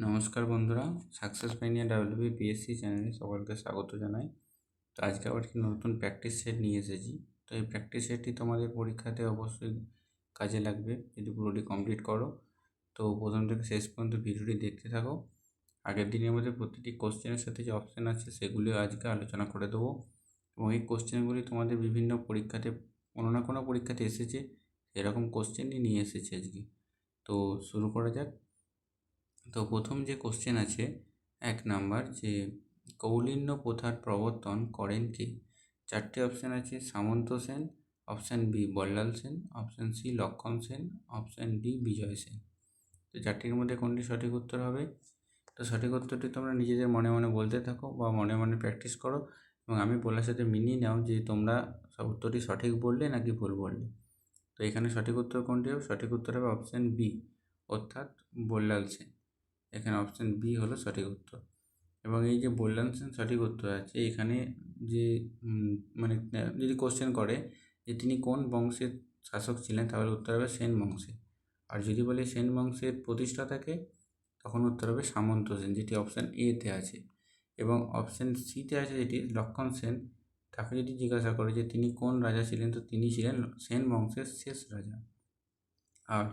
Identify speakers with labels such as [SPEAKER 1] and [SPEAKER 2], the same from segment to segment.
[SPEAKER 1] নমস্কার বন্ধুরা, success pioneer WBPSC চ্যানেলে সকলকে স্বাগত জানাই। তো আজকে আবার একটি নতুন প্র্যাকটিস সেট নিয়ে এসেছি। তো এই প্র্যাকটিস সেটটি তোমাদের পরীক্ষাতে অবশ্যই কাজে লাগবে যদি পুরোটি কমপ্লিট করো। তো প্রথম থেকে শেষ পর্যন্ত ভিডিওটি দেখতে থাকো। আগের দিনের মধ্যে প্রতিটি কোশ্চেনের সাথে যে অপশান আছে সেগুলিও আজকে আলোচনা করে দেবো, এবং এই কোশ্চেনগুলি তোমাদের বিভিন্ন পরীক্ষাতে কোনো না কোনো পরীক্ষাতে এসেছে, এরকম কোশ্চেনই নিয়ে এসেছে আজকে। তো শুরু করা যাক। তো প্রথম যে কোশ্চেন আছে 1 নাম্বার, যে কৌলিন্য প্রথার প্রবর্তন করেন কে? চারটি অপশান আছে: Samanta Sen, option B Ballal Sen, option C Lakshman Sen, option D Bijay Sen. তো চারটির মধ্যে কোনটি সঠিক উত্তর হবে? তো সঠিক উত্তরটি তোমরা নিজেদের মনে মনে বলতে থাকো বা মনে মনে প্র্যাকটিস করো, এবং আমি বলার সাথে মিলিয়ে নাও যে তোমরা সব উত্তরটি সঠিক বললে নাকি ভুল বললে। তো এখানে সঠিক উত্তর কোনটি হবে? সঠিক উত্তর হবে অপশান বি, অর্থাৎ বল্লাল সেন। এখানে অপশান বি হলো সঠিক উত্তর। এবং এই যে বল্লাল সেন সঠিক উত্তর আছে, এখানে যে মানে যদি কোশ্চেন করে যে তিনি কোন বংশের শাসক ছিলেন, তাহলে উত্তর হবে সেন বংশে। আর যদি বলে সেন বংশের প্রতিষ্ঠাতাকে, তখন উত্তর হবে সামন্ত সেন, যেটি অপশান এতে আছে। এবং অপশান সিতে আছে যেটি লক্ষণ সেন, তাকে যদি জিজ্ঞাসা করে যে তিনি কোন রাজা ছিলেন, তো তিনি ছিলেন সেন বংশের শেষ রাজা। আর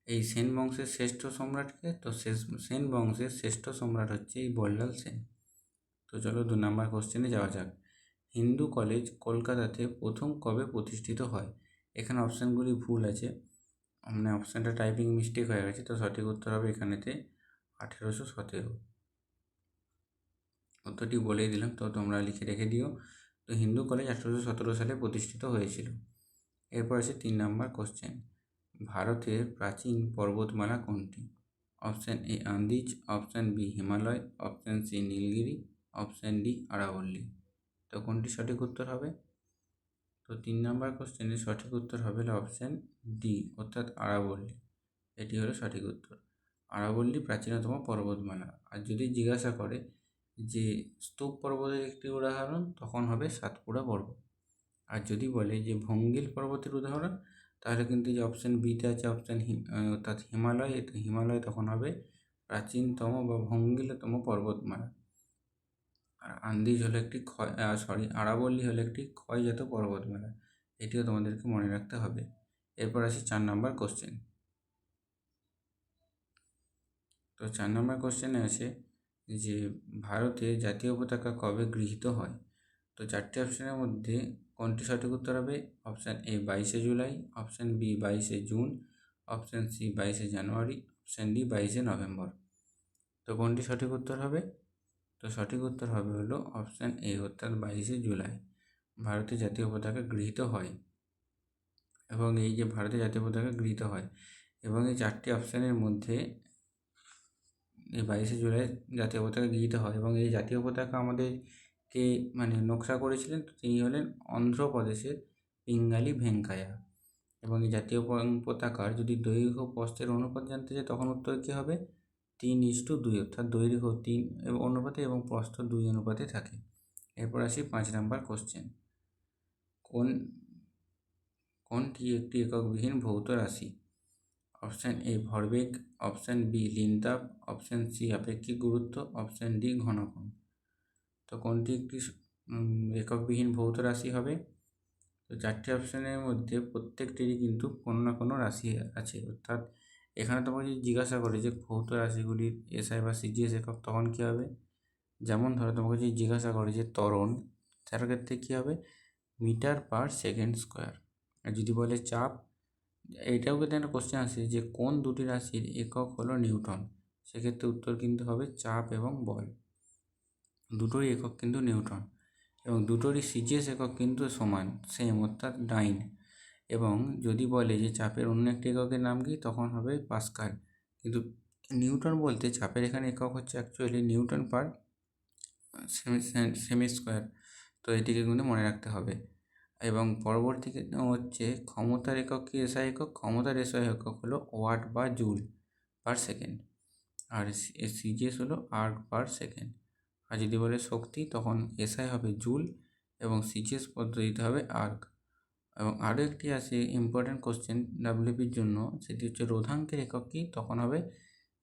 [SPEAKER 1] এই সেন বংশের শ্রেষ্ঠ সম্রাটকে, তো সেন বংশের শ্রেষ্ঠ সম্রাট হচ্ছে এই বল্লাল সেন। তো চলো 2 নম্বর কোশ্চেনে যাওয়া যাক। হিন্দু কলেজ কলকাতাতে প্রথম কবে প্রতিষ্ঠিত হয়? এখানে অপশানগুলি ভুল আছে, মানে অপশানটা টাইপিং মিস্টেক হয়ে গেছে। তো সঠিক উত্তর হবে এখানেতে 1817। উত্তরটি বলেই দিলাম, তো তোমরা লিখে রেখে দিও। তো হিন্দু কলেজ 1817 সালে প্রতিষ্ঠিত হয়েছিল। এরপর আছে 3 নম্বর কোশ্চেন। ভারতের প্রাচীন পর্বতমালা কোনটি? Option A Andes, option B Himalaya, option C Nilgiri, option D আরাবল্লী। তো কোনটি সঠিক উত্তর হবে? তো 3 নম্বর কোশ্চেনের সঠিক উত্তর হবে অপশান ডি, অর্থাৎ আরাবল্লী। এটি হলো সঠিক উত্তর। আরাবল্লী প্রাচীনতম পর্বতমালা। আর যদি জিজ্ঞাসা করে যে স্তূপ পর্বতের একটি উদাহরণ, তখন হবে সাতপুরা পর্বত। আর যদি বলে যে ভঙ্গিল পর্বতের উদাহরণ, তাহলে কিন্তু যে অপশান বিতে আছে অপশান অর্থাৎ হিমালয়, তো হিমালয় তখন হবে প্রাচীনতম বা ভঙ্গিলতম পর্বতমালা। আর আন্দিজ হলো একটি আরাবল্লী হলো একটি ক্ষয়জাত পর্বতমালা। এটিও তোমাদেরকে মনে রাখতে হবে। এরপর আসি 4 নম্বর কোশ্চেন। তো 4 নম্বর কোশ্চেনে আছে যে ভারতে জাতীয় পতাকা কবে গৃহীত হয়? তো 4টি অপশানের মধ্যে কোনটি সঠিক উত্তর হবে? অপশান এ 22শে জুলাই, অপশান বি 22শে জুন, অপশান সি 22শে জানুয়ারি, অপশান ডি 22শে নভেম্বর। তো কোনটি সঠিক উত্তর হবে? তো সঠিক উত্তর হবে হলো অপশান এ, অর্থাৎ 22শে জুলাই ভারতের জাতীয় পতাকা গৃহীত হয়। এবং এই যে ভারতের জাতীয় পতাকা গৃহীত হয়, এবং এই 4টি অপশানের মধ্যে এই 22শে জুলাই জাতীয় পতাকা গৃহীত হয়, এবং এই জাতীয় পতাকা আমাদেরকে মানে নকশা করেছিলেন, তো তিনি হলেন অন্ধ্রপ্রদেশের পিঙ্গালি ভেঙ্কাইয়া। এবং এই জাতীয় পতাকার যদি দৈর্ঘ্য প্রস্থের অনুপাত জানতে চাই, তখন উত্তর কী হবে? 3:2, অর্থাৎ দৈর্ঘ্য 3 অনুপাতে এবং প্রস্থ 2 অনুপাতে থাকে। এরপর আসি 5 নম্বর কোশ্চেন। কোনটি একটি এককবিহীন ভৌত রাশি? অপশান এ ভরবেগ, অপশান বি লিনতাপ, অপশান সি আপেক্ষিক গুরুত্ব, অপশান ডি ঘনকোণ। তো কোনটি একটি এককবিহীন ভৌত রাশি হবে? তো 4টি অপশানের মধ্যে প্রত্যেকটিরই কিন্তু কোনো না কোনো রাশি আছে, অর্থাৎ এখানে তোমাকে যদি জিজ্ঞাসা করে যে ভৌত রাশিগুলির এসআই বা সিজিএস একক, তখন কী হবে? যেমন ধরো তোমাকে যদি জিজ্ঞাসা করে যে ত্বরণ, তার ক্ষেত্রে কী হবে? Metre per second square. আর যদি বলে চাপ, এইটাও কিন্তু একটা কোশ্চেন আসে যে কোন দুটি রাশির একক হলো নিউটন, সেক্ষেত্রে উত্তর কিন্তু হবে চাপ এবং বল। দুটোরই একক কিন্তু নিউটন, এবং দুটোরই সিজিএস একক কিন্তু সমান, সেম, অর্থাৎ 9। এবং যদি বলে যে চাপের অন্য একটি এককের নাম কি, তখন হবে পাস্কাল। কিন্তু নিউটন বলতে চাপের এখানে একক হচ্ছে অ্যাকচুয়ালি নিউটন পার সেমি স্কোয়ার। তো এটিকে কিন্তু মনে রাখতে হবে। এবং পরবর্তী হচ্ছে ক্ষমতার একক কি এসআই একক? ক্ষমতার এসআই একক হলো ওয়াট বা জুল পার সেকেন্ড। আর সিজিএস হলো আর্ক পার সেকেন্ড। আর যদি বলে শক্তি, তখন এসআই হবে জুল এবং সিজিএস পদ্ধতিতে হবে আর্ক। এবং আরও একটি আছে ইম্পর্ট্যান্ট কোশ্চেন ডাব্লিউপির জন্য, সেটি হচ্ছে রোধাঙ্কের একক কি? তখন হবে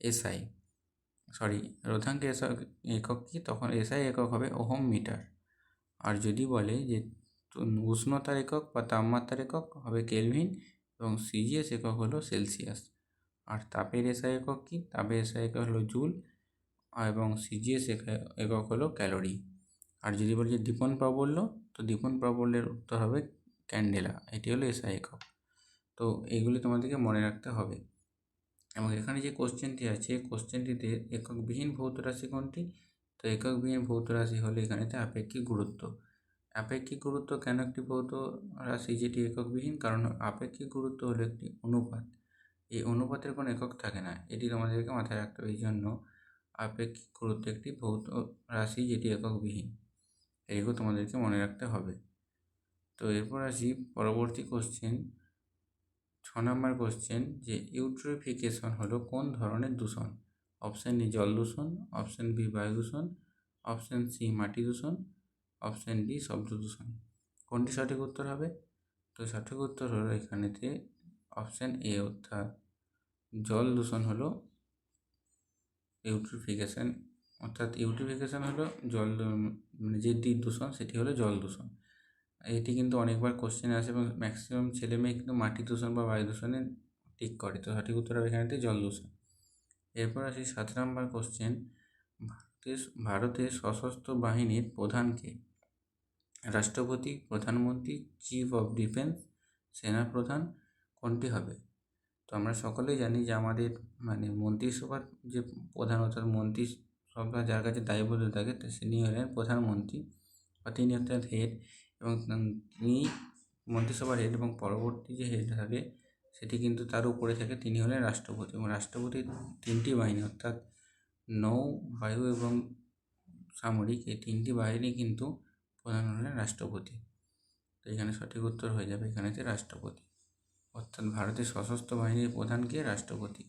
[SPEAKER 1] এসআই। রোধাঙ্ক একক কি, তখন এসআই একক হবে ওহম মিটার। আর যদি বলে যে উষ্ণতার একক বা তাপমাত্রার একক হবে কেলভিন, এবং সিজিএস একক হলো সেলসিয়াস। আর তাপের এসআই একক কি, তাপের এসআই একক হলো জুল, এবং সিজিএস একক হলো ক্যালোরি। আর যদি বলি যে দীপন প্রাবল্য, তো দীপন প্রাবল্যের উত্তর হবে ক্যান্ডেলা, এটি হলো এসআই একক। তো এইগুলি তোমাদেরকে মনে রাখতে হবে। এবং এখানে যে কোশ্চেনটি আছে, কোশ্চেনটিতে এককবিহীন ভৌত রাশি কোনটি? তো এককবিহীন ভৌত রাশি হলো এখানেতে আপেক্ষিক গুরুত্ব। আপেক্ষিক গুরুত্ব কেন একটি ভৌত রাশি যেটি এককবিহীন? কারণ আপেক্ষিক গুরুত্ব হলো একটি অনুপাত, এই অনুপাতের কোনো একক থাকে না, এটি তোমাদেরকে মাথায় রাখতে হবে। এই জন্য আপেক্ষিক গুরুত্ব একটি ভৌত রাশি যেটি এককবিহীন, এইগুলো তোমাদেরকে মনে রাখতে হবে। তো এরপর আসি পরবর্তী কোশ্চেন, 6 নম্বর কোশ্চেন, যে ইউট্রোফিকেশন হলো কোন ধরনের দূষণ? অপশান এ জল দূষণ, অপশান বি বায়ু দূষণ, অপশান সি মাটি দূষণ, অপশান ডি শব্দ দূষণ। কোনটি সঠিক উত্তর হবে? তো সঠিক উত্তর হলো এখানেতে অপশান এ, অর্থাৎ জল দূষণ হলো ইউট্রোফিকেশন, অর্থাৎ ইউট্রোফিকেশন হলো জল, মানে যে দূষণ সেটি হলো জল দূষণ। এটি কিন্তু অনেকবার কোশ্চেন আসে এবং ম্যাক্সিমাম ছেলেমেয়ে কিন্তু মাটি দূষণ বা বায়ু দূষণে টিক করে। তো সঠিক উত্তর হবে এখানেতে জল দূষণ। এরপর আসি 7 নম্বর কোশ্চেন, ভারতের সশস্ত্র বাহিনীর প্রধানকে? রাষ্ট্রপতি, প্রধানমন্ত্রী, চিফ অফ ডিফেন্স, সেনাপ্রধান, কোনটি হবে? তো আমরা সকলেই জানি যে আমাদের মন্ত্রিসভার যে প্রধান, অর্থাৎ মন্ত্রিসভা যার কাছে দায়বদ্ধ থাকে তিনি হলেন প্রধানমন্ত্রী, বা তিনি অর্থাৎ হেড, এবং তিনি মন্ত্রিসভার হেড, এবং পরবর্তী যে হেড থাকে সেটি কিন্তু তার উপরে থাকে, তিনি হলেন রাষ্ট্রপতি। এবং রাষ্ট্রপতির 3টি বাহিনী, অর্থাৎ নৌ, বায়ু এবং সামরিক, এই 3টি বাহিনী কিন্তু প্রধান হলেন রাষ্ট্রপতি। তো এখানে সঠিক উত্তর হয়ে যাবে এখানেতে রাষ্ট্রপতি, অর্থাৎ ভারতের সশস্ত্র বাহিনীর প্রধানকে রাষ্ট্রপতি।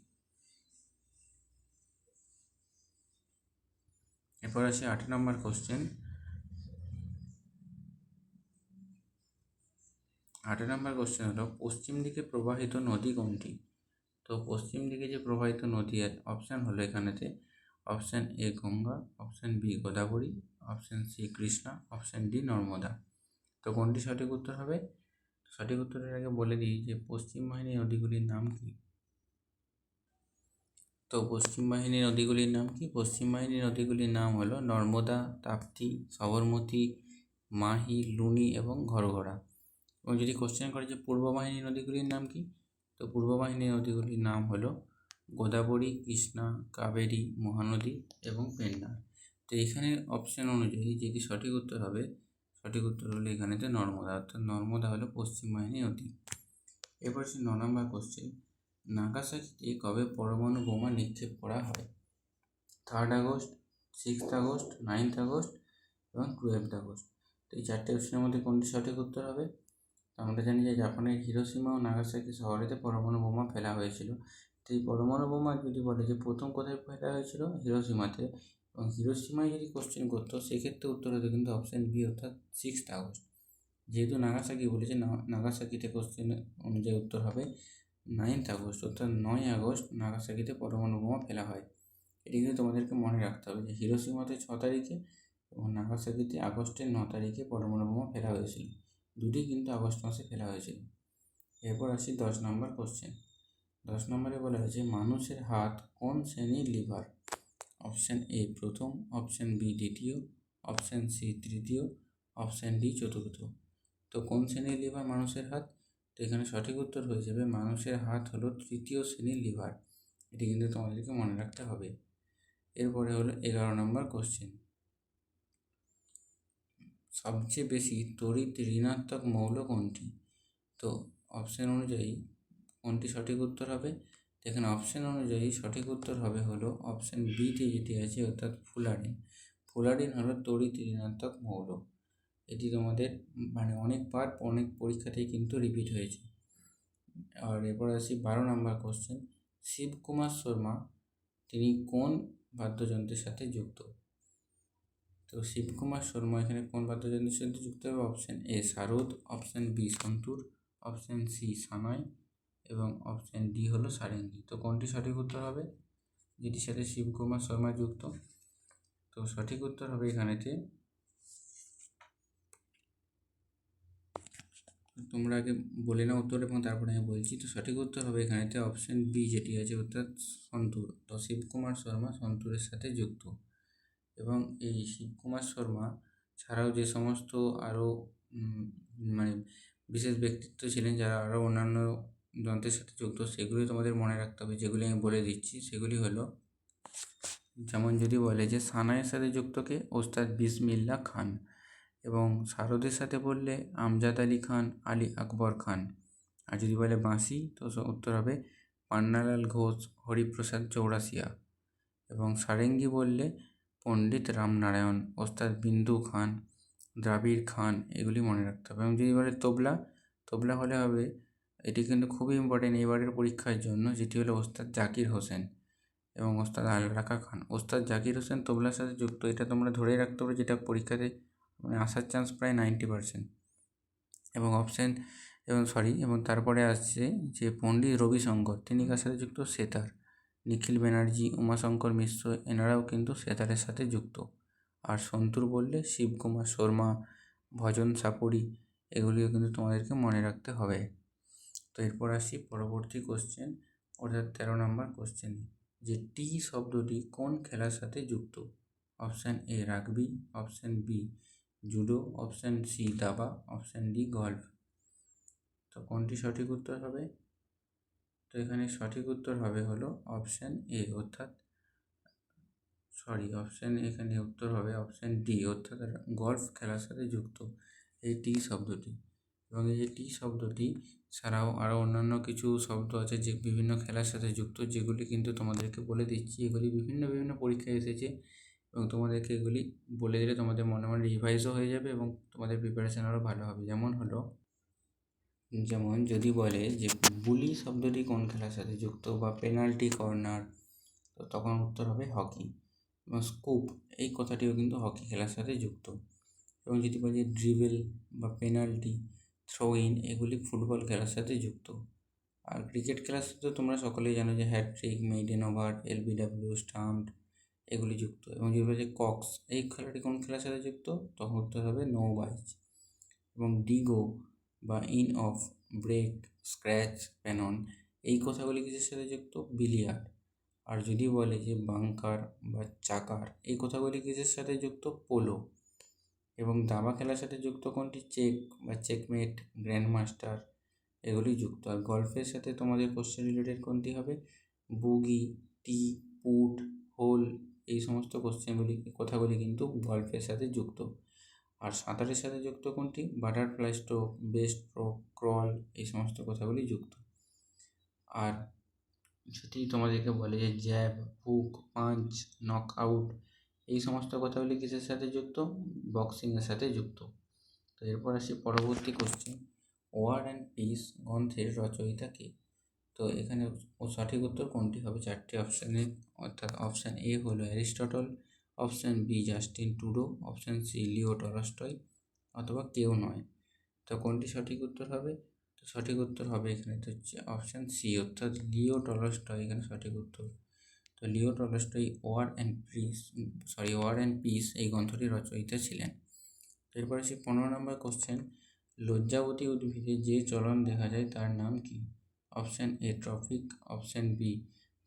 [SPEAKER 1] এরপর আসি 8 নম্বর কোশ্চেন, 8 নম্বর কোশ্চেন হলো পশ্চিম দিকে প্রবাহিত নদী কোনটি? তো পশ্চিম দিকে যে প্রবাহিত নদী অপশান হলো এখানেতে option A Ganga, option B Godavari, option C Krishna, option D Narmada. তো কোনটি সঠিক উত্তর হবে? সঠিক উত্তরের আগে বলে দিই যে পশ্চিম বাহিনী নদীগুলির নাম কি। তো পশ্চিম বাহিনী নদীগুলির নাম কি? পশ্চিম বাহিনী নদীগুলির নাম হলো নর্মদা, তাপ্তি, সবরমতী, মাহি, লুনি এবং ঘরঘরা। এবং যদি কোশ্চেন করে যে পূর্ব বাহিনী নদীগুলির নাম কি, তো পূর্ব বাহিনী নদীগুলির নাম হলো গোদাবরী, কৃষ্ণা, কাবেরী, মহানদী এবং পেন্নার। তো এখানে অপশান অনুযায়ী যেটি সঠিক উত্তর হবে, সঠিক উত্তর হলো এখানেতে নর্মদা, অর্থাৎ নর্মদা হলো পশ্চিম বাহিনী নদী। এবার 9 নম্বর কোশ্চেন, নাগাসাকিতে কবে পরমাণু বোমা নিক্ষেপ করা হয়? 3 আগস্ট, 6 আগস্ট, 9 আগস্ট এবং 12 আগস্ট। তো এই 4টে অপশনের মধ্যে কোনটি সঠিক উত্তর হবে? আমরা জানি যে জাপানের হিরোশিমা ও নাগাসাকি শহরেতে পরমাণু বোমা ফেলা হয়েছিল। তো এই পরমাণু বোমা যদি বলে যে প্রথম কোথায় ফেলা হয়েছিল, হিরোশিমাতে, এবং হিরোশিমায় যদি কোশ্চেন করতো সেক্ষেত্রে উত্তর হতো কিন্তু অপশান বি, অর্থাৎ 6 আগস্ট। যেহেতু নাগাসাকি বলেছে, নাগাসাকিতে কোশ্চেন অনুযায়ী উত্তর হবে 9 আগস্ট, অর্থাৎ 9 আগস্ট নাগাসাকিতে পরমাণু বোমা ফেলা হয়। এটি কিন্তু তোমাদেরকে মনে রাখতে হবে যে হিরোশিমাতে 6 তারিখে এবং নাগাসাকিতে আগস্টের 9 তারিখে পরমাণু বোমা ফেলা হয়েছিল, দুটি কিন্তু আগস্ট মাসে ফেলা হয়েছিল। এরপর আসি 10 নম্বর কোশ্চেন। 10 নম্বরে বলা হয়েছে মানুষের হাত কোন শ্রেণীর লিভার? অপশান এ প্রথম, অপশান বি দ্বিতীয়, অপশান সি তৃতীয়, অপশান ডি চতুর্থ। তো কোন শ্রেণীর লিভার মানুষের হাত? তো এখানে সঠিক উত্তর হয়ে যাবে মানুষের হাত হলো তৃতীয় শ্রেণীর লিভার, এটি কিন্তু তোমাদেরকে মনে রাখতে হবে। এরপরে হলো 11 নম্বর কোশ্চেন, সবচেয়ে বেশি তড়িৎ ঋণাত্মক মৌল কোনটি? তো অপশান অনুযায়ী কোনটি সঠিক উত্তর হবে? এখানে অপশান অনুযায়ী সঠিক উত্তর হবে হলো অপশান বিতে যেটি আছে, অর্থাৎ ফুলারিন। ফুলারিন হলো তড়িৎ ঋণাত্মক মৌল। এটি তোমাদের অনেকবার অনেক পরীক্ষাতেই কিন্তু রিপিট হয়েছে। আর এরপর আসি 12 নম্বর কোশ্চেন, শিবকুমার শর্মা তিনি কোন বাদ্যযন্ত্রের সাথে যুক্ত? তো শিবকুমার শর্মা এখানে কোন বাদ্যযন্ত্রের সাথে যুক্ত হবে? Option A sarod, option B santoor, option C shehnai এবং অপশান ডি হলো সারেঙ্গি। তো কোনটি সঠিক উত্তর হবে? যেটির সাথে শিবকুমার শর্মা যুক্ত। তো সঠিক উত্তর হবে এখানেতে, তোমরা আগে বলে নাও উত্তর এবং তারপরে আমি বলছি। তো সঠিক উত্তর হবে এখানেতে অপশন বি যেটি আছে, অর্থাৎ সন্তুর। তো শিবকুমার শর্মা সন্তুরের সাথে যুক্ত। এবং এই শিবকুমার শর্মা ছাড়াও যে সমস্ত আরও মানে বিশেষ ব্যক্তিত্ব ছিলেন যারা আরও অন্যান্য যন্ত্রের সাথে যুক্ত, সেগুলি তোমাদের মনে রাখতে হবে, যেগুলি আমি বলে দিচ্ছি। সেগুলি হলো, যেমন যদি বলে যে সানাইয়ের সাথে যুক্ত কে, ওস্তাদ বিসমিল্লা খান। এবং শারদের সাথে বললে আমজাদ আলী খান, আলী আকবর খান। আর যদি বলে বাঁশি, তো উত্তর হবে পান্নালাল ঘোষ, হরিপ্রসাদ চৌরাসিয়া। এবং সারেঙ্গি বললে পণ্ডিত রামনারায়ণ, ওস্তাদ বিন্দু খান, দ্রাবিড় খান। এগুলি মনে রাখতে হবে। এবং যদি বলে তবলা, তবলা হলে হবে, এটি কিন্তু খুবই ইম্পর্টেন্ট এবারের পরীক্ষার জন্য, যেটি হলো ওস্তাদ জাকির হোসেন এবং ওস্তাদ আলরাকা খান। ওস্তাদ জাকির হোসেন তবলার সাথে যুক্ত, এটা তোমরা ধরেই রাখতে পারো, যেটা পরীক্ষাতে আসার চান্স প্রায় 90%। এবং এবং তারপরে আসছে যে পণ্ডিত রবিশঙ্কর, তিনি কার সাথে যুক্ত, সেতার। নিখিল ব্যানার্জি, উমাশঙ্কর মিশ্র, এনারাও কিন্তু সেতারের সাথে যুক্ত। আর সন্তুর বললে শিবকুমার শর্মা, ভজন সাপুরি, এগুলিও কিন্তু তোমাদেরকে মনে রাখতে হবে। তো এরপর আসি পরবর্তী কোশ্চেন, অর্থাৎ 13 নম্বর কোশ্চেন, যে টি শব্দটি কোন খেলার সাথে যুক্ত? Option A rugby, option B judo, option C দাবা, অপশান ডি গল্ফ। তো কোনটি সঠিক উত্তর হবে? তো এখানে সঠিক উত্তর হবে হলো অপশান এ, অর্থাৎ এখানে উত্তর হবে অপশান ডি, অর্থাৎ গল্ফ খেলার সাথে যুক্ত এই টি শব্দটি। এবং এই যে টি শব্দটি ছাড়াও আরও অন্যান্য কিছু শব্দ আছে যে বিভিন্ন খেলার সাথে যুক্ত, যেগুলি কিন্তু তোমাদেরকে বলে দিচ্ছি। এগুলি বিভিন্ন বিভিন্ন পরীক্ষায় এসেছে এবং তোমাদেরকে এগুলি বলে দিলে তোমাদের মনে মনে রিভাইজও হয়ে যাবে এবং তোমাদের প্রিপারেশান আরও ভালো হবে। যেমন যদি বলে যে বুলি শব্দটি কোন খেলার সাথে যুক্ত, বা পেনাল্টি, কর্নার, তো তখন উত্তর হবে হকি। এবং স্কুপ, এই কথাটিও কিন্তু হকি খেলার সাথে যুক্ত। এবং যদি বলি ড্রিবেল বা পেনাল্টি, থ্রো ইন, এগুলি ফুটবল খেলার সাথে যুক্ত। আর ক্রিকেট খেলার সাথে তোমরা সকলেই জানো যে hat trick, maiden over, LBW, stumped, এগুলি যুক্ত। এবং যদি বলি কক্স, এই খেলাটি কোন খেলার সাথে যুক্ত, তখন উত্তর হবে নো বাইচ। এবং ডিগো বা ইন অফ, ব্রেক, স্ক্র্যাচ, প্যানন, এই কথাগুলি কিসের সাথে যুক্ত, বিলিয়ার্ড। আর যদি বলে যে বাঙ্কার বা চাকার, এই কথাগুলি কিসের সাথে যুক্ত, পোলো। এবং দাবা খেলার সাথে যুক্ত কোনটি, চেক বা চেকমেট, গ্র্যান্ডমাস্টার, এগুলি যুক্ত। আর গল্ফের সাথে তোমাদের কোশ্চেন রিলেটেড কোনটি হবে, বুগি, টি, পুট, হোল, এই সমস্ত কথাগুলি কিন্তু গল্ফের সাথে যুক্ত। আর সাঁতারের সাথে যুক্ত কোনটি, butterfly stroke, best stroke, crawl, এই সমস্ত কথাগুলি যুক্ত। আর যদি তোমাদেরকে বলে যে jab, hook, punch, knock out, এই সমস্ত কথাগুলি কিসের সাথে যুক্ত, বক্সিংয়ের সাথে যুক্ত। তো এরপর আসি পরবর্তী কোশ্চেন, ওয়ার অ্যান্ড পিস গ্রন্থের রচয়িতা কে? তো এখানে সঠিক উত্তর কোনটি হবে, চারটি অপশানে, অর্থাৎ অপশান এ হলো Aristotle, option B Justin Trudeau, option C Leo Tolstoy, অথবা কেউ নয়। তো কোনটি সঠিক উত্তর হবে? তো সঠিক উত্তর হবে এখানে তো হচ্ছে অপশান সি, অর্থাৎ লিও টলস্টয় এখানে সঠিক উত্তর। তো Leo Tolstoy War and Peace এই গ্রন্থটির রচয়িতা ছিলেন। এরপর আসি 15 নম্বর কোশ্চেন, লজ্জাবতী উদ্ভিদে যে চলন দেখা যায় তার নাম কি? Option A trophic, option B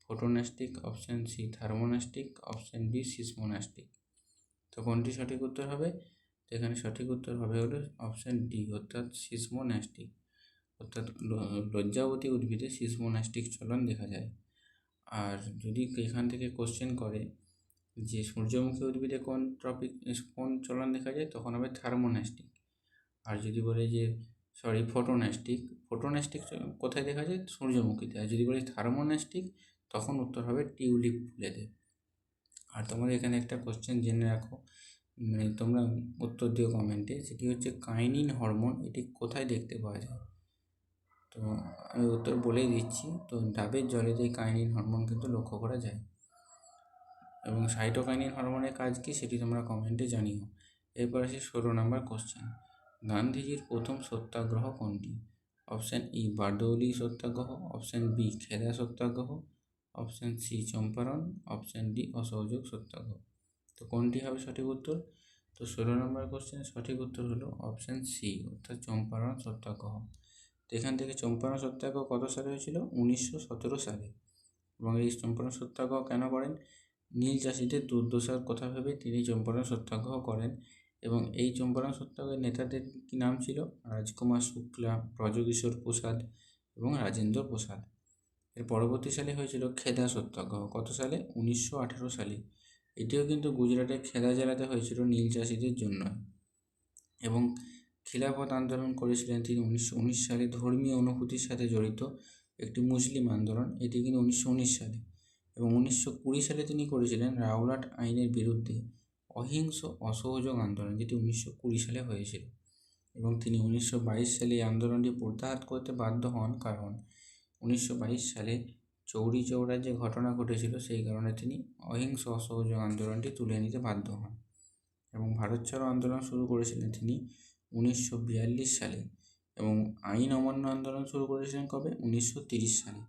[SPEAKER 1] photonastic, option C thermonastic, option D seismonastic. তো কোনটি সঠিক উত্তর হবে? তো এখানে সঠিক উত্তর হবে হলো অপশান ডি, অর্থাৎ সিসমোনাস্টিক। অর্থাৎ লজ্জাবতী উদ্ভিদে সিসমোনাস্টিক চলন দেখা যায়। আর যদি এখান থেকে কোশ্চেন করে যে সূর্যমুখী উদ্ভিদে কোন চলন দেখা যায়, তখন হবে থার্মোনাস্টিক। আর যদি বলে যে ফোটোনাস্টিক কোথায় দেখা যায়, সূর্যমুখীতে। আর যদি বলে থার্মোনাস্টিক, তখন উত্তর হবে টিউলিপ ফুলেতে। আর তোমাদের এখানে একটা কোশ্চেন জেনে রাখো, তোমরা উত্তর দিও কমেন্টে, সেটি হচ্ছে কাইনিন হরমোন, এটি কোথায় দেখতে পাওয়া যায়? তো আমি উত্তর বলেই দিচ্ছি। তো ডাবের জলেতে কাইনিন হরমোন কিন্তু লক্ষ্য করা যায়। এবং সাইটোকাইনিন হরমোনের কাজ কী, সেটি তোমরা কমেন্টে জানিও। এরপর আসি 16 নম্বর কোশ্চেন, গান্ধীজির প্রথম সত্যাগ্রহ কোনটি? Option E Bardoli satyagraha, option B Kheda satyagraha, option C Champaran, option D অসহযোগ সত্যাগ্রহ। তো কোনটি হবে সঠিক উত্তর? তো 16 নম্বর কোশ্চেনের সঠিক উত্তর হলো অপশান সি অর্থাৎ চম্পারণ সত্যাগ্রহ। তো এখান থেকে চম্পারণ সত্যাগ্রহ কত সালে হয়েছিল? 1917 সালে। এবং এই চম্পারণ সত্যাগ্রহ কেন করেন? নীল চাষিদের দুর্দশার কথা ভেবে তিনি চম্পারণ সত্যাগ্রহ করেন। এবং এই চম্পারণ সত্যাগ্রহের নেতাদের কি নাম ছিল? রাজকুমার শুক্লা, ব্রজকিশোর প্রসাদ এবং রাজেন্দ্র প্রসাদ। এর পরবর্তী সালে হয়েছিল খেদা সত্যাগ্রহ। কত সালে? 1918 সালে। এটিও কিন্তু গুজরাটের খেদা জেলাতে হয়েছিল নীল চাষিদের জন্য। এবং খিলাফত আন্দোলন করেছিলেন তিনি 1919 সালে, ধর্মীয় অনুভূতির সাথে জড়িত একটি মুসলিম আন্দোলন, এটি কিন্তু 1919 সালে। এবং 1920 সালে তিনি করেছিলেন রাওলাট আইনের বিরুদ্ধে অহিংস অসহযোগ আন্দোলন, যেটি 1920 সালে হয়েছিল। এবং তিনি 1922 সালে এই আন্দোলনটি প্রত্যাহার করতে বাধ্য হন, কারণ 1922 সালে চৌরি চৌরার যে ঘটনা ঘটেছিল সেই কারণে তিনি অহিংস অসহযোগ আন্দোলনটি তুলে নিতে বাধ্য হন। এবং ভারত ছাড়ো আন্দোলন শুরু করেছিলেন তিনি 1942 সালে। এবং আইন অমান্য আন্দোলন শুরু করেছিলেন কবে? 1930 সালে।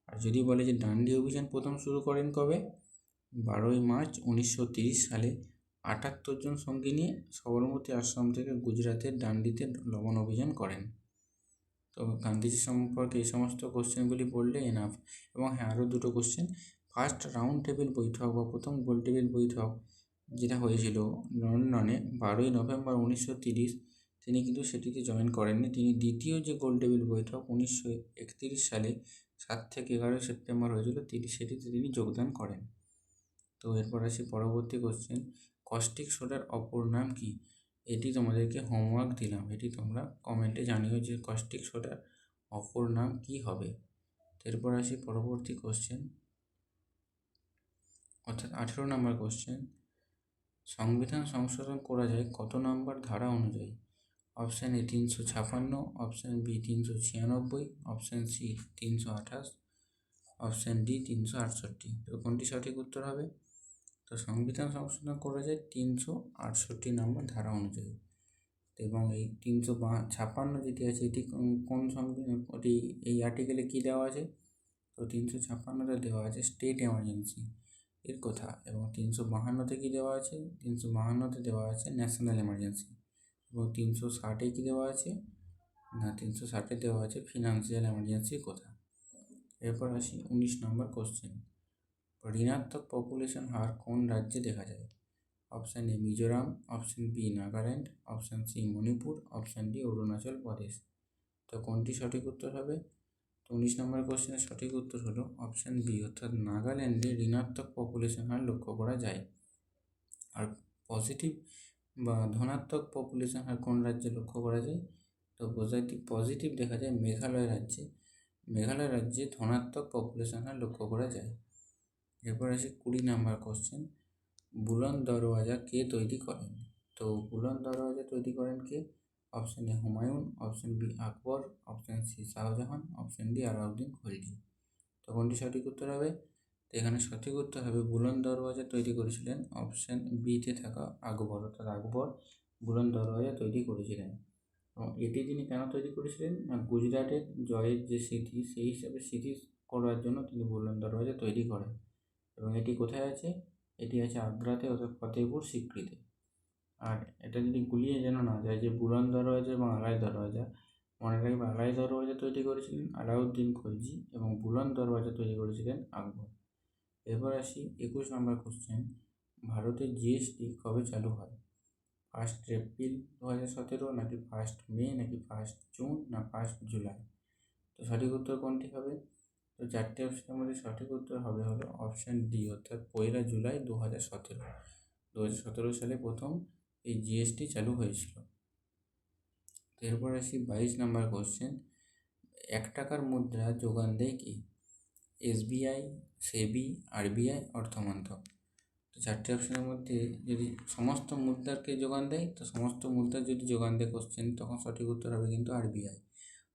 [SPEAKER 1] আর যদি বলে যে ডান্ডি অভিযান প্রথম শুরু করেন কবে? 12ই মার্চ 1930 সালে 78 জন সঙ্গী নিয়ে সবরমতী আশ্রম থেকে গুজরাটের ডান্ডিতে লবণ অভিযান করেন। তো গান্ধীজি সম্পর্কে এই সমস্ত কোশ্চেনগুলি বললে এনাফ। এবং হ্যাঁ, আরও দুটো কোশ্চেন। ফার্স্ট রাউন্ড টেবিল বৈঠক বা প্রথম গোল টেবিল বৈঠক যেটা হয়েছিল লন্ডনে 12ই নভেম্বর 1930, তিনি কিন্তু সেটিতে জয়েন করেননি। তিনি দ্বিতীয় যে গোল টেবিল বৈঠক 1931 সালে 7 থেকে 11 সেপ্টেম্বর হয়েছিল, সেটিতে তিনি যোগদান করেন। তো এরপর আসি পরবর্তী কোশ্চেন। কস্টিক সোডার অপর নাম কি? এটি তোমাদেরকে হোমওয়ার্ক দিলাম, এটি তোমরা কমেন্টে জানিও যে কস্টিক সোডার অপর নাম কি হবে। এরপর আসি পরবর্তী কোশ্চেন, অর্থাৎ 18 নম্বর কোশ্চেন। সংবিধান সংশোধন করা যায় কত নম্বর ধারা অনুযায়ী? Option A 356, option B 396, option C 328, option D 368। তো কোনটি সঠিক উত্তর হবে? তো সংবিধান সংশোধন করা যায় 368 নম্বর ধারা অনুযায়ী। এবং এই 356 যেটি আছে এটি কোন সংবিধান, ওটি এই আর্টিকেলে কী দেওয়া আছে? তো 356তে দেওয়া আছে স্টেট এমার্জেন্সি এর কথা। এবং 352তে কী দেওয়া আছে? 352তে দেওয়া আছে ন্যাশনাল এমার্জেন্সি। এবং 360-এ কী দেওয়া আছে? না, 360-এ দেওয়া আছে ফিনান্সিয়াল এমার্জেন্সির কথা। এরপর আসি 19 নম্বর কোশ্চেন। ঋণাত্মক পপুলেশন হার কোন রাজ্যে দেখা যায়? Option A Mizoram, option B Nagaland, option C Manipur, option D Arunachal Pradesh. তো কোনটি সঠিক উত্তর হবে? তো 19 নম্বর কোশ্চেনের সঠিক উত্তর হলো অপশান বি অর্থাৎ নাগাল্যান্ডে ঋণাত্মক পপুলেশন হার লক্ষ্য করা যায়। আর পজিটিভ বা ধনাত্মক পপুলেশন হার কোন রাজ্যে লক্ষ্য করা যায়? তো পজিটিভ দেখা যায় মেঘালয় রাজ্যে। মেঘালয় রাজ্যে ধনাত্মক পপুলেশন হার লক্ষ্য করা যায়। এরপর আসি 20 নম্বর কোশ্চেন। বুলন্দ দরওয়াজা কে তৈরি করেন? তো বুলন্দ দরওয়াজা তৈরি করেন কে? Option A Humayun, option B Akbar, option C Shahjahan, option D Alauddin Khalji. তো কোনটি সঠিক উত্তর হবে? তো এখানে সঠিক উত্তর হবে বুলন্দ দরওয়াজা তৈরি করেছিলেন অপশান বিতে থাকা আকবর, অর্থাৎ আকবর বুলন্দ দরওয়াজা তৈরি করেছিলেন। এবং এটি তিনি কেন তৈরি করেছিলেন? না, গুজরাটের জয়ের যে স্মৃতি, সেই হিসাবে স্মৃতি করার জন্য তিনি বুলন্দ দরওয়াজা তৈরি করেন। এবং এটি কোথায় আছে? এটি আছে আগ্রাতে, অর্থাৎ ফতেহপুর সিক্রিতে। আর এটা যদি গুলিয়ে যেন না যায় যে বুলন্দ দরওয়াজা এবং আলাই দরওয়াজা, মনে রাখবে আলাই দরওয়াজা তৈরি করেছিলেন আলাউদ্দিন খলজি এবং বুলন্দ দরওয়াজা তৈরি করেছিলেন আকবর। এরপর আসি 21 নম্বর কোশ্চেন। ভারতের জিএসটি কবে চালু হয়? 1 এপ্রিল 2017, নাকি 1 মে, নাকি 1 জুন, না 1 জুলাই? তো সঠিক উত্তর কোনটি হবে? তো 4টে অপশনের মধ্যে সঠিক উত্তর হবে হলো অপশান ডি অর্থাৎ 1 জুলাই 2017। 2017 সালে প্রথম এই জিএসটি চালু হয়েছিল। এরপর আসি 22 নম্বর কোশ্চেন। 1 টাকার মুদ্রা যোগান দেয় কি? এসবিআই, সেবি, আরবিআই, অর্থমন্ত্রক। তো 4টে অপশনের মধ্যে যদি সমস্ত মুদ্রাকে যোগান দেয়, তো সমস্ত মুদ্রার যদি যোগান দেয় কোশ্চেন, তখন সঠিক উত্তর হবে কিন্তু আরবিআই।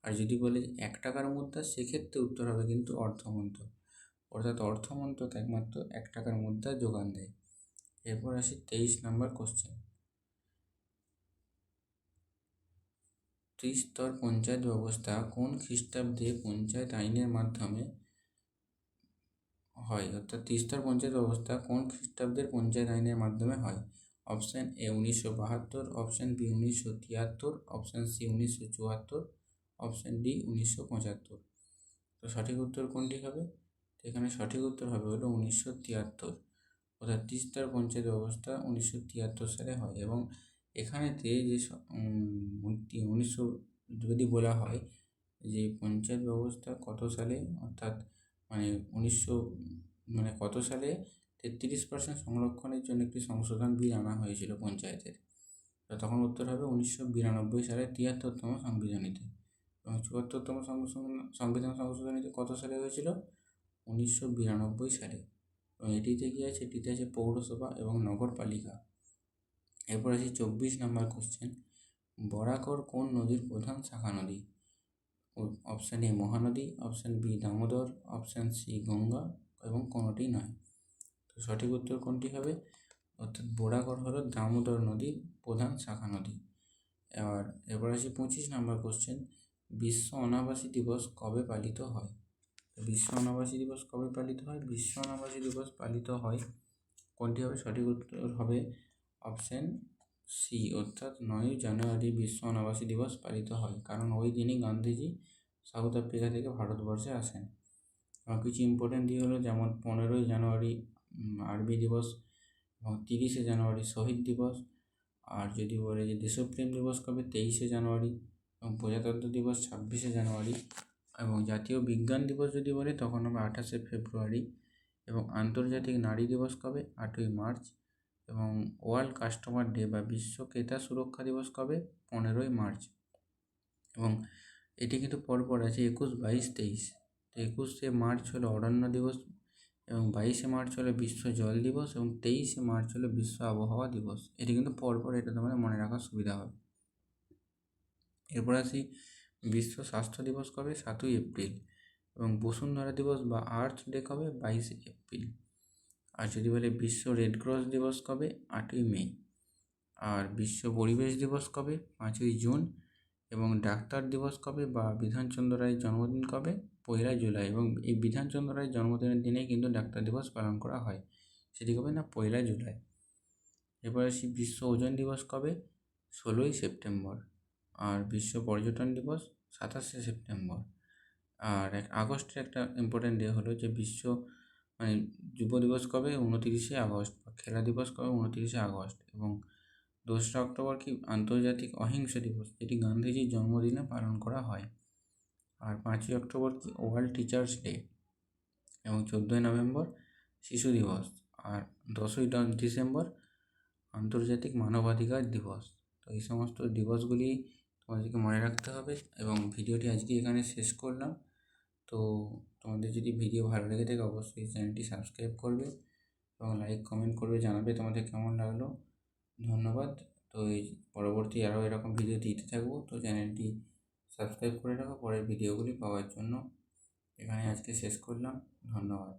[SPEAKER 1] আর যদি বলে 1 টাকার মুদ্রা, সেক্ষেত্রে উত্তর হবে কিন্তু অর্থমন্ত্রক, অর্থাৎ অর্থমন্ত্রক একমাত্র 1 টাকার মুদ্রা যোগান দেয়। এরপর আসি 23 নম্বর কোশ্চেন। ত্রিস্তর পঞ্চায়েত ব্যবস্থা কোন খ্রিস্টাব্দে পঞ্চায়েত আইনের মাধ্যমে হয়, অর্থাৎ ত্রিস্তর পঞ্চায়েত ব্যবস্থা কোন খ্রিস্টাব্দের পঞ্চায়েত আইনের মাধ্যমে হয়? Option A 1972, option B 1973, option C 1974, option D 1975। তো সঠিক উত্তর কোনটি হবে? তো এখানে সঠিক উত্তর হবে হলো 1973, অর্থাৎ তিস্তার পঞ্চায়েত ব্যবস্থা 1973 সালে হয়। এবং এখানেতে যে উনিশশো যদি বলা হয় যে পঞ্চায়েত ব্যবস্থা কত সালে, অর্থাৎ মানে 1900 মানে কত সালে 33% সংরক্ষণের জন্য একটি সংশোধন বিল আনা হয়েছিল পঞ্চায়েতের, তো তখন উত্তর হবে 1992 সালের 73তম সংবিধানীতে। এবং 74তম সংবিধান সংশোধনীতে কত সালে হয়েছিল? 1992 সালে। এবং এটিতে কী আছে? এটিতে আছে পৌরসভা এবং নগরপালিকা। এরপর আছে 24 নম্বর কোশ্চেন, বরাকর কোন নদীর প্রধান শাখা নদী? Option A Mahanadi, option B Damodar, option C Ganga এবং কোনোটি নয়। তো সঠিক উত্তর কোনটি হবে? অর্থাৎ বরাকর হলো দামোদর নদীর প্রধান শাখা নদী। এবার আসি 25 নম্বর কোশ্চেন, বিশ্ব অনাবাসী দিবস কবে পালিত হয়? বিশ্ব অনাবাসী দিবস কবে পালিত হয়? বিশ্ব অনাবাসী দিবস পালিত হয় কোনটি হবে? সঠিক উত্তর হবে অপশান সি, অর্থাৎ 9ই জানুয়ারি বিশ্ব অনাবাসী দিবস পালিত হয়, কারণ ওই দিনই গান্ধীজি সাউথ আফ্রিকা থেকে ভারতবর্ষে আসেন। এবং কিছু ইম্পর্টেন্ট দিয়ে হলো, যেমন 15ই জানুয়ারি আর্মি দিবস, এবং 30শে জানুয়ারি শহীদ দিবস। আর যদি বলে যে দেশপ্রেম দিবস কবে? 23শে জানুয়ারি। এবং প্রজাতন্ত্র দিবস 26শে জানুয়ারি। এবং জাতীয় বিজ্ঞান দিবস যদি বলে তখন হবে 28শে ফেব্রুয়ারি। এবং আন্তর্জাতিক নারী দিবস কবে? 8ই মার্চ। এবং ওয়ার্ল্ড কাস্টমার ডে বা বিশ্ব ক্রেতা সুরক্ষা দিবস কবে? 15ই মার্চ। এবং এটি কিন্তু পরপর আছে 21, 22, 23। তো 21শে মার্চ হলো অরণ্য দিবস, এবং 22শে মার্চ হলো বিশ্ব জল দিবস, এবং 23শে মার্চ হলো বিশ্ব আবহাওয়া দিবস। এটি কিন্তু পরপর, এটা তোমাদের মনে রাখার সুবিধা হবে। এরপর আসি বিশ্ব স্বাস্থ্য দিবস কবে? 7ই এপ্রিল। এবং বসুন্ধরা দিবস বা আর্থ ডে কবে? 22শে এপ্রিল। আর যদি বলে বিশ্ব রেড ক্রস দিবস কবে? 8ই মে। আর বিশ্ব পরিবেশ দিবস কবে? 5ই জুন। এবং ডাক্তার দিবস কবে বা বিধানচন্দ্র রায়ের জন্মদিন কবে? 1লা জুলাই। এবং এই বিধানচন্দ্র রায়ের জন্মদিনের দিনেই কিন্তু ডাক্তার দিবস পালন করা হয়, সেটি কবে? না 1লা জুলাই। এরপর আসি বিশ্ব ওজন দিবস কবে? 16ই সেপ্টেম্বর। আর বিশ্ব পর্যটন দিবস 27শে সেপ্টেম্বর। আর আগস্টের একটা ইম্পর্টেন্ট ডে হলো যে বিশ্ব যুব দিবস কবে? 29শে আগস্ট। বা খেলা দিবস কবে? 29শে আগস্ট। এবং 2রা অক্টোবর কি? আন্তর্জাতিক অহিংসা দিবস, যেটি গান্ধীজির জন্মদিনে পালন করা হয়। আর 5ই অক্টোবর কি? World teachers day. এবং 14ই নভেম্বর শিশু দিবস। আর 10ই ডিসেম্বর আন্তর্জাতিক মানবাধিকার দিবস। তো এই সমস্ত দিবসগুলি তোমাদেরকে মনে রাখতে হবে। এবং ভিডিওটি আজকে এখানে শেষ করলাম। তো তোমাদের যদি ভিডিও ভালো লেগে থাকে অবশ্যই চ্যানেলটি সাবস্ক্রাইব করবে এবং লাইক কমেন্ট করবে, জানাবে তোমাদের কেমন লাগলো। ধন্যবাদ। তো এই পরবর্তী আরও এরকম ভিডিও দিতে থাকবো, তো চ্যানেলটি সাবস্ক্রাইব করে রাখো পরের ভিডিওগুলি পাওয়ার জন্য। এখানে আজকে শেষ করলাম। ধন্যবাদ।